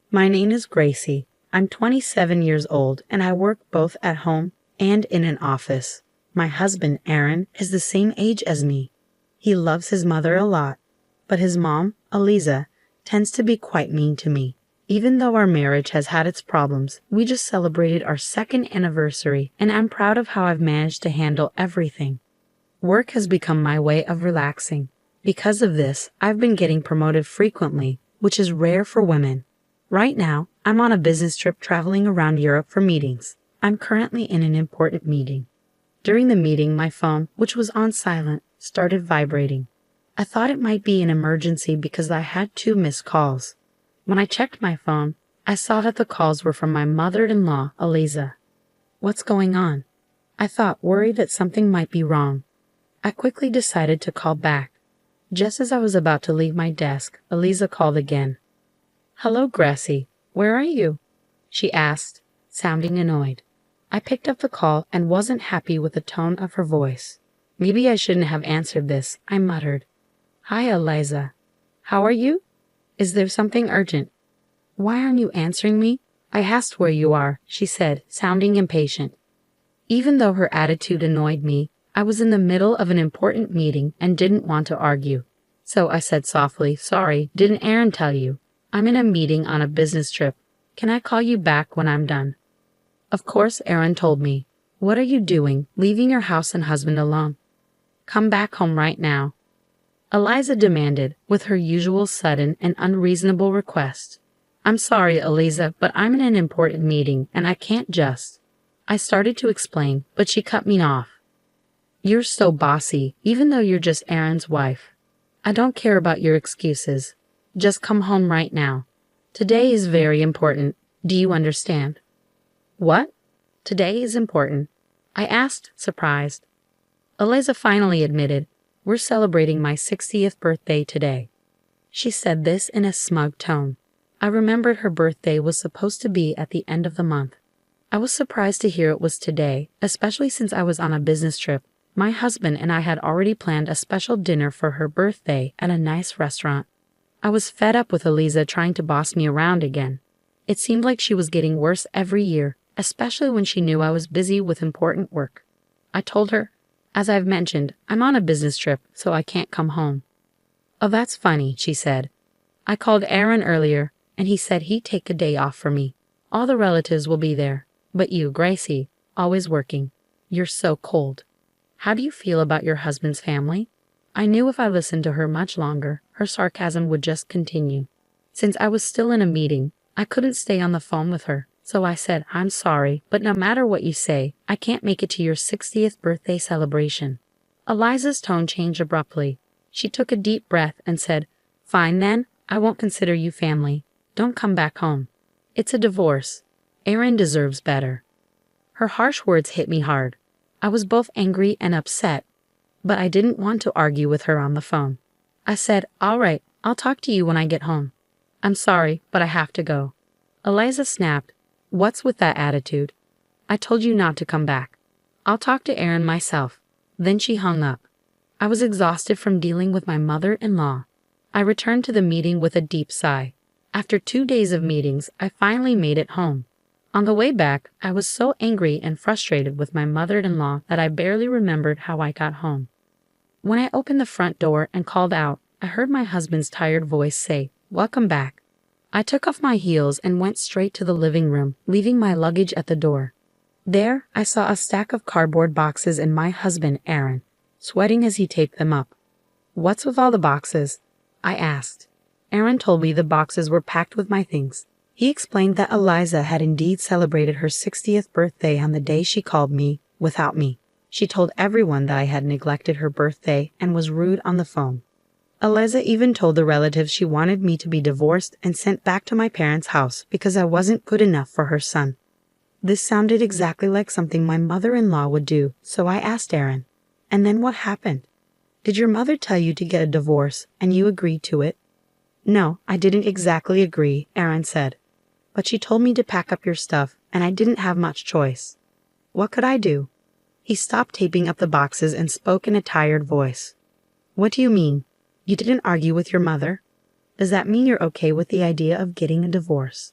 My name is Gracie. I'm 27 years old and I work both at home and in an office. My husband, Aaron, is the same age as me. He loves his mother a lot, but his mom, Eliza, tends to be quite mean to me. Even though our marriage has had its problems, we just celebrated our second anniversary and I'm proud of how I've managed to handle everything. Work has become my way of relaxing. Because of this, I've been getting promoted frequently, which is rare for women. Right now, I'm on a business trip traveling around Europe for meetings. I'm currently in an important meeting. During the meeting, my phone, which was on silent, started vibrating. I thought it might be an emergency because I had 2 missed calls. When I checked my phone, I saw that the calls were from my mother-in-law, Eliza. What's going on? I thought, worried that something might be wrong. I quickly decided to call back. Just as I was about to leave my desk, Eliza called again. "Hello, Gracie. Where are you?" she asked, sounding annoyed. I picked up the call and wasn't happy with the tone of her voice. Maybe I shouldn't have answered this, I muttered. "Hi, Eliza. How are you? Is there something urgent?" "Why aren't you answering me? I asked where you are," she said, sounding impatient. Even though her attitude annoyed me, I was in the middle of an important meeting and didn't want to argue. So I said softly, "Sorry, didn't Aaron tell you? I'm in a meeting on a business trip. Can I call you back when I'm done?" Of course, Aaron told me. "What are you doing, leaving your house and husband alone? Come back home right now," Eliza demanded, with her usual sudden and unreasonable request. "I'm sorry, Eliza, but I'm in an important meeting and I can't just." I started to explain, but she cut me off. "You're so bossy, even though you're just Aaron's wife. I don't care about your excuses. Just come home right now. Today is very important. Do you understand?" "What? Today is important?" I asked, surprised. Eliza finally admitted, "We're celebrating my 60th birthday today." She said this in a smug tone. I remembered her birthday was supposed to be at the end of the month. I was surprised to hear it was today, especially since I was on a business trip. My husband and I had already planned a special dinner for her birthday at a nice restaurant. I was fed up with Eliza trying to boss me around again. It seemed like she was getting worse every year, especially when she knew I was busy with important work. I told her, "As I've mentioned, I'm on a business trip, so I can't come home." "Oh, that's funny," she said. "I called Aaron earlier, and he said he'd take a day off for me. All the relatives will be there. But you, Gracie, always working. You're so cold. How do you feel about your husband's family?" I knew if I listened to her much longer, her sarcasm would just continue. Since I was still in a meeting, I couldn't stay on the phone with her. So I said, "I'm sorry, but no matter what you say, I can't make it to your 60th birthday celebration." Eliza's tone changed abruptly. She took a deep breath and said, "Fine then, I won't consider you family. Don't come back home. It's a divorce. Aaron deserves better." Her harsh words hit me hard. I was both angry and upset, but I didn't want to argue with her on the phone. I said, "All right, I'll talk to you when I get home. I'm sorry, but I have to go." Eliza snapped, "What's with that attitude? I told you not to come back. I'll talk to Aaron myself." Then she hung up. I was exhausted from dealing with my mother-in-law. I returned to the meeting with a deep sigh. After 2 days of meetings, I finally made it home. On the way back, I was so angry and frustrated with my mother-in-law that I barely remembered how I got home. When I opened the front door and called out, I heard my husband's tired voice say, "Welcome back." I took off my heels and went straight to the living room, leaving my luggage at the door. There, I saw a stack of cardboard boxes and my husband, Aaron, sweating as he taped them up. "What's with all the boxes?" I asked. Aaron told me the boxes were packed with my things. He explained that Eliza had indeed celebrated her 60th birthday on the day she called me, without me. She told everyone that I had neglected her birthday and was rude on the phone. Eliza even told the relatives she wanted me to be divorced and sent back to my parents' house because I wasn't good enough for her son. This sounded exactly like something my mother-in-law would do, so I asked Aaron, "And then what happened? Did your mother tell you to get a divorce and you agreed to it?" "No, I didn't exactly agree," Aaron said. "But she told me to pack up your stuff and I didn't have much choice." "What could I do?" He stopped taping up the boxes and spoke in a tired voice. "What do you mean? You didn't argue with your mother? Does that mean you're okay with the idea of getting a divorce?"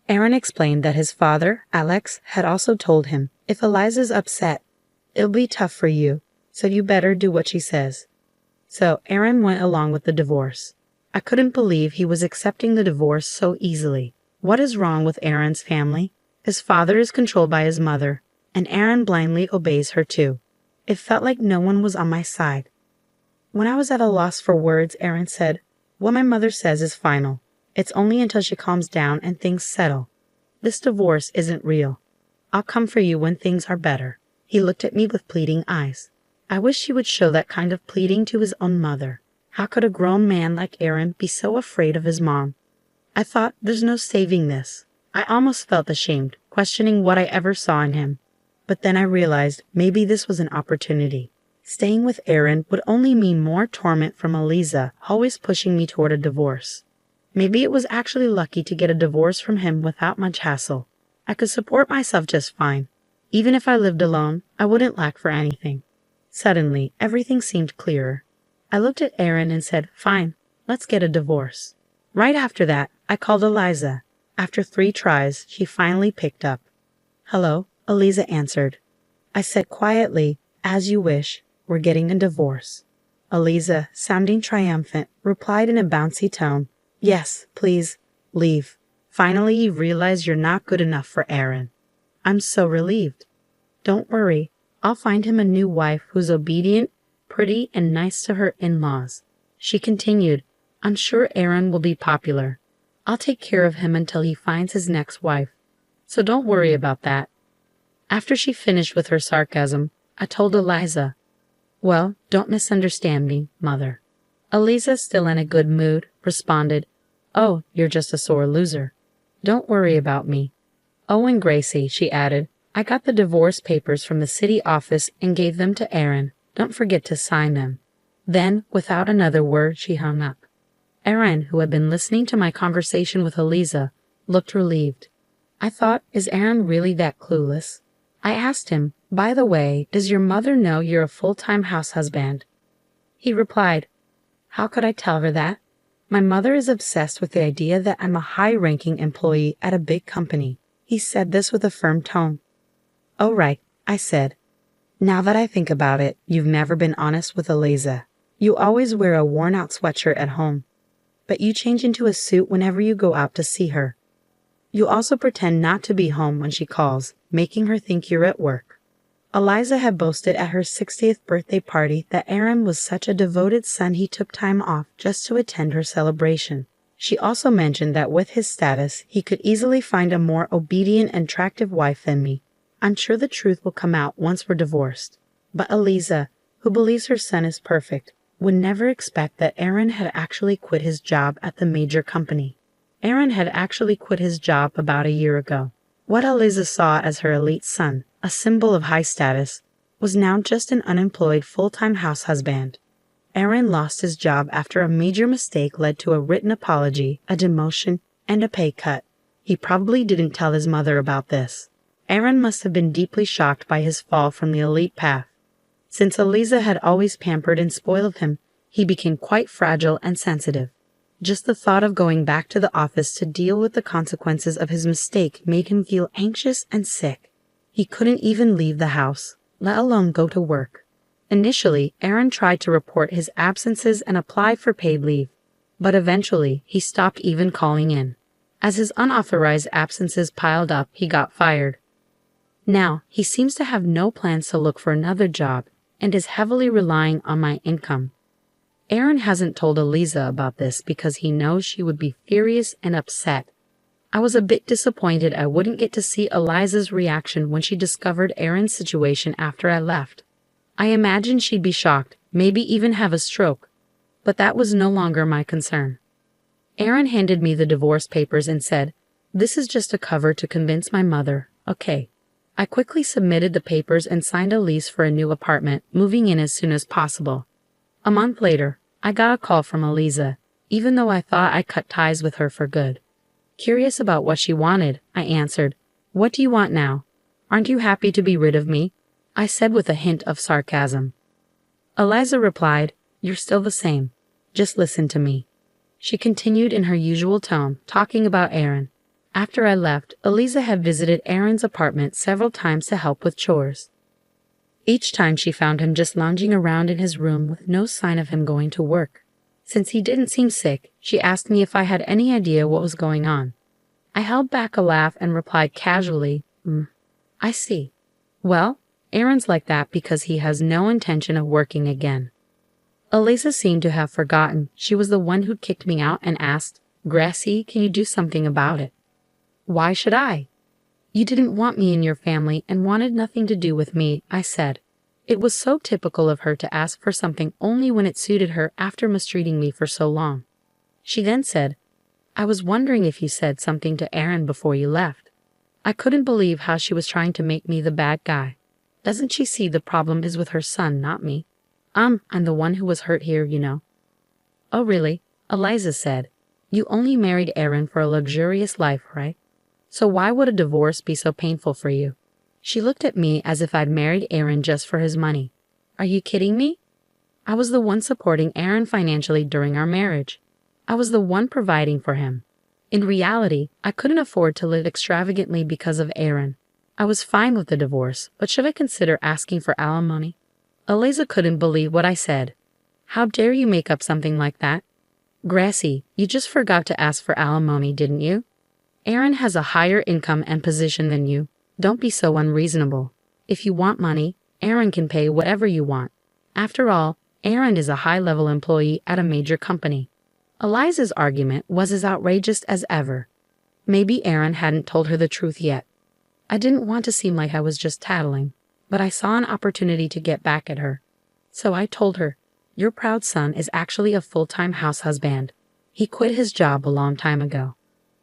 Aaron explained that his father, Alex, had also told him, if Eliza's upset, it'll be tough for you, so you better do what she says. So Aaron went along with the divorce. I couldn't believe he was accepting the divorce so easily. What is wrong with Aaron's family? His father is controlled by his mother, and Aaron blindly obeys her too. It felt like no one was on my side. When I was at a loss for words, Aaron said, "What my mother says is final. It's only until she calms down and things settle. This divorce isn't real. I'll come for you when things are better." He looked at me with pleading eyes. I wish he would show that kind of pleading to his own mother. How could a grown man like Aaron be so afraid of his mom? I thought, there's no saving this. I almost felt ashamed, questioning what I ever saw in him. But then I realized maybe this was an opportunity. Staying with Aaron would only mean more torment from Eliza, always pushing me toward a divorce. Maybe it was actually lucky to get a divorce from him without much hassle. I could support myself just fine. Even if I lived alone, I wouldn't lack for anything. Suddenly, everything seemed clearer. I looked at Aaron and said, "Fine, let's get a divorce." Right after that, I called Eliza. After 3 tries, she finally picked up. "Hello," Eliza answered. I said quietly, "As you wish, we're getting a divorce." Eliza, sounding triumphant, replied in a bouncy tone, "Yes, please, leave. Finally you realize you're not good enough for Aaron." I'm so relieved. "Don't worry, I'll find him a new wife who's obedient, pretty, and nice to her in-laws." She continued, "I'm sure Aaron will be popular. I'll take care of him until he finds his next wife. So don't worry about that." After she finished with her sarcasm, I told Eliza, "Well, don't misunderstand me, Mother." Eliza, still in a good mood, responded, "Oh, you're just a sore loser. Don't worry about me. Oh, and Gracie," she added, "I got the divorce papers from the city office and gave them to Aaron. Don't forget to sign them." Then, without another word, she hung up. Aaron, who had been listening to my conversation with Eliza, looked relieved. I thought, is Aaron really that clueless? I asked him, "By the way, does your mother know you're a full-time house husband?" He replied, "How could I tell her that? My mother is obsessed with the idea that I'm a high-ranking employee at a big company." He said this with a firm tone. "Oh, right," I said. "Now that I think about it, you've never been honest with Eliza. You always wear a worn-out sweatshirt at home, but you change into a suit whenever you go out to see her. You also pretend not to be home when she calls, making her think you're at work." Eliza had boasted at her 60th birthday party that Aaron was such a devoted son he took time off just to attend her celebration. She also mentioned that with his status, he could easily find a more obedient and attractive wife than me. I'm sure the truth will come out once we're divorced. But Eliza, who believes her son is perfect, would never expect that Aaron had actually quit his job at the major company. Aaron had actually quit his job about a year ago. What Eliza saw as her elite son, a symbol of high status, was now just an unemployed full-time house husband. Aaron lost his job after a major mistake led to a written apology, a demotion, and a pay cut. He probably didn't tell his mother about this. Aaron must have been deeply shocked by his fall from the elite path. Since Eliza had always pampered and spoiled him, he became quite fragile and sensitive. Just the thought of going back to the office to deal with the consequences of his mistake made him feel anxious and sick. He couldn't even leave the house, let alone go to work. Initially, Aaron tried to report his absences and apply for paid leave, but eventually he stopped even calling in. As his unauthorized absences piled up, he got fired. Now, he seems to have no plans to look for another job and is heavily relying on my income. Aaron hasn't told Eliza about this because he knows she would be furious and upset. I was a bit disappointed I wouldn't get to see Eliza's reaction when she discovered Aaron's situation after I left. I imagined she'd be shocked, maybe even have a stroke, but that was no longer my concern. Aaron handed me the divorce papers and said, "This is just a cover to convince my mother, okay." I quickly submitted the papers and signed a lease for a new apartment, moving in as soon as possible. A month later, I got a call from Eliza, even though I thought I cut ties with her for good. Curious about what she wanted, I answered, "What do you want now? Aren't you happy to be rid of me?" I said with a hint of sarcasm. Eliza replied, "You're still the same. Just listen to me." She continued in her usual tone, talking about Aaron. After I left, Eliza had visited Aaron's apartment several times to help with chores. Each time she found him just lounging around in his room with no sign of him going to work. Since he didn't seem sick, she asked me if I had any idea what was going on. I held back a laugh and replied casually, I see. Well, Aaron's like that because he has no intention of working again. Eliza seemed to have forgotten she was the one who'd kicked me out and asked, Gracie, can you do something about it? Why should I? You didn't want me in your family and wanted nothing to do with me, I said. It was so typical of her to ask for something only when it suited her after mistreating me for so long. She then said, I was wondering if you said something to Aaron before you left. I couldn't believe how she was trying to make me the bad guy. Doesn't she see the problem is with her son, not me? I'm the one who was hurt here, you know. Oh really? Eliza said. You only married Aaron for a luxurious life, right? So why would a divorce be so painful for you? She looked at me as if I'd married Aaron just for his money. Are you kidding me? I was the one supporting Aaron financially during our marriage. I was the one providing for him. In reality, I couldn't afford to live extravagantly because of Aaron. I was fine with the divorce, but should I consider asking for alimony? Eliza couldn't believe what I said. How dare you make up something like that? Gracie, you just forgot to ask for alimony, didn't you? Aaron has a higher income and position than you. Don't be so unreasonable. If you want money, Aaron can pay whatever you want. After all, Aaron is a high-level employee at a major company. Eliza's argument was as outrageous as ever. Maybe Aaron hadn't told her the truth yet. I didn't want to seem like I was just tattling, but I saw an opportunity to get back at her. So I told her, your proud son is actually a full-time house husband. He quit his job a long time ago.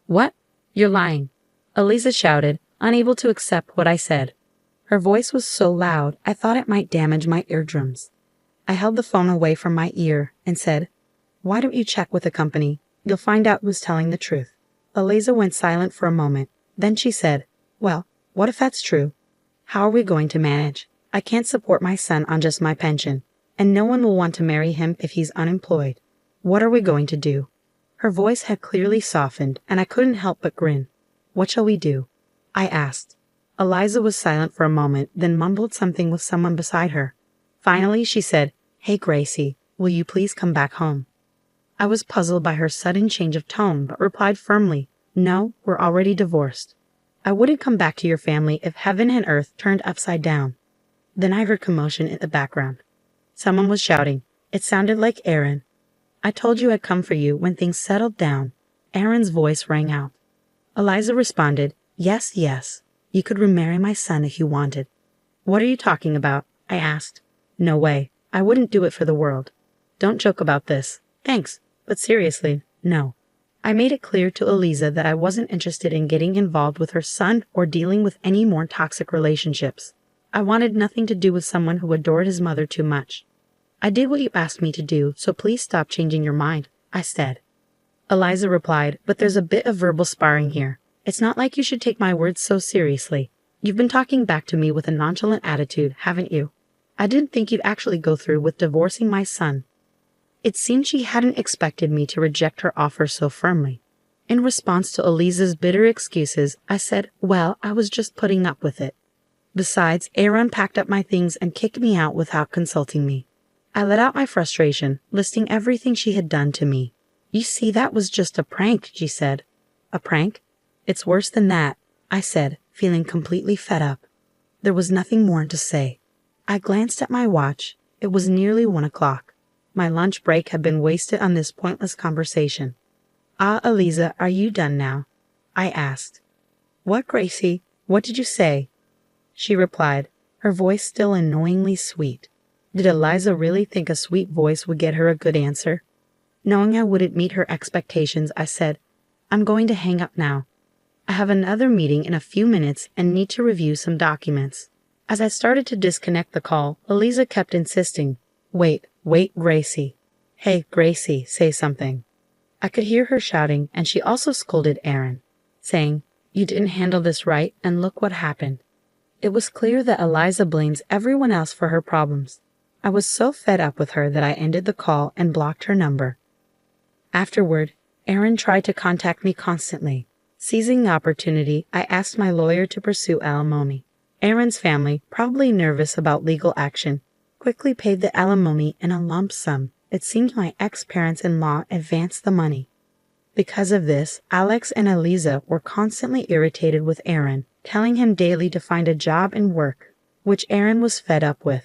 What? You're lying, Eliza shouted, unable to accept what I said. Her voice was so loud I thought it might damage my eardrums. I held the phone away from my ear and said, Why don't you check with the company? You'll find out who's telling the truth. Eliza went silent for a moment. Then she said, Well, what if that's true? How are we going to manage? I can't support my son on just my pension, and no one will want to marry him if he's unemployed. What are we going to do? Her voice had clearly softened, and I couldn't help but grin. What shall we do? I asked. Eliza was silent for a moment, then mumbled something with someone beside her. Finally, she said, Hey Gracie, will you please come back home? I was puzzled by her sudden change of tone, but replied firmly, No, we're already divorced. I wouldn't come back to your family if heaven and earth turned upside down. Then I heard commotion in the background. Someone was shouting. It sounded like Aaron. I told you I'd come for you when things settled down. Aaron's voice rang out. Eliza responded, Yes, yes. You could remarry my son if you wanted. What are you talking about? I asked. No way. I wouldn't do it for the world. Don't joke about this. Thanks, but seriously, no. I made it clear to Eliza that I wasn't interested in getting involved with her son or dealing with any more toxic relationships. I wanted nothing to do with someone who adored his mother too much. I did what you asked me to do, so please stop changing your mind, I said. Eliza replied, But there's a bit of verbal sparring here. It's not like you should take my words so seriously. You've been talking back to me with a nonchalant attitude, haven't you? I didn't think you'd actually go through with divorcing my son. It seemed she hadn't expected me to reject her offer so firmly. In response to Eliza's bitter excuses, I said, Well, I was just putting up with it. Besides, Aaron packed up my things and kicked me out without consulting me. I let out my frustration, listing everything she had done to me. You see, that was just a prank, she said. A prank? It's worse than that, I said, feeling completely fed up. There was nothing more to say. I glanced at my watch. It was nearly 1 o'clock. My lunch break had been wasted on this pointless conversation. Eliza, are you done now? I asked. What, Gracie? What did you say? She replied, her voice still annoyingly sweet. Did Eliza really think a sweet voice would get her a good answer? Knowing I wouldn't meet her expectations, I said, I'm going to hang up now. I have another meeting in a few minutes and need to review some documents. As I started to disconnect the call, Eliza kept insisting, Wait, Gracie. Hey, Gracie, say something. I could hear her shouting, and she also scolded Aaron, saying, You didn't handle this right, and look what happened. It was clear that Eliza blames everyone else for her problems. I was so fed up with her that I ended the call and blocked her number. Afterward, Aaron tried to contact me constantly, Seizing the opportunity, I asked my lawyer to pursue alimony. Aaron's family, probably nervous about legal action, quickly paid the alimony in a lump sum. It seemed my ex-parents-in-law advanced the money. Because of this, Alex and Eliza were constantly irritated with Aaron, telling him daily to find a job and work, which Aaron was fed up with.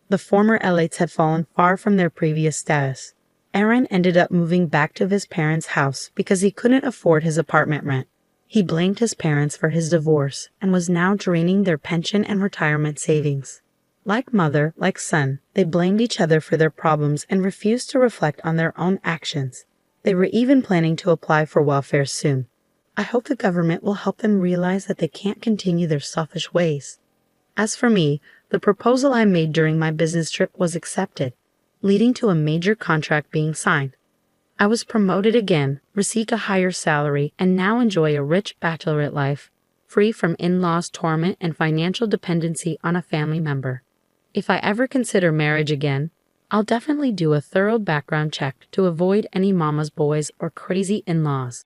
The former Elites had fallen far from their previous status. Aaron ended up moving back to his parents' house because he couldn't afford his apartment rent. He blamed his parents for his divorce and was now draining their pension and retirement savings. Like mother, like son, they blamed each other for their problems and refused to reflect on their own actions. They were even planning to apply for welfare soon. I hope the government will help them realize that they can't continue their selfish ways. As for me, the proposal I made during my business trip was accepted, leading to a major contract being signed. I was promoted again, received a higher salary, and now enjoy a rich bachelorette life, free from in-laws' torment and financial dependency on a family member. If I ever consider marriage again, I'll definitely do a thorough background check to avoid any mama's boys or crazy in-laws.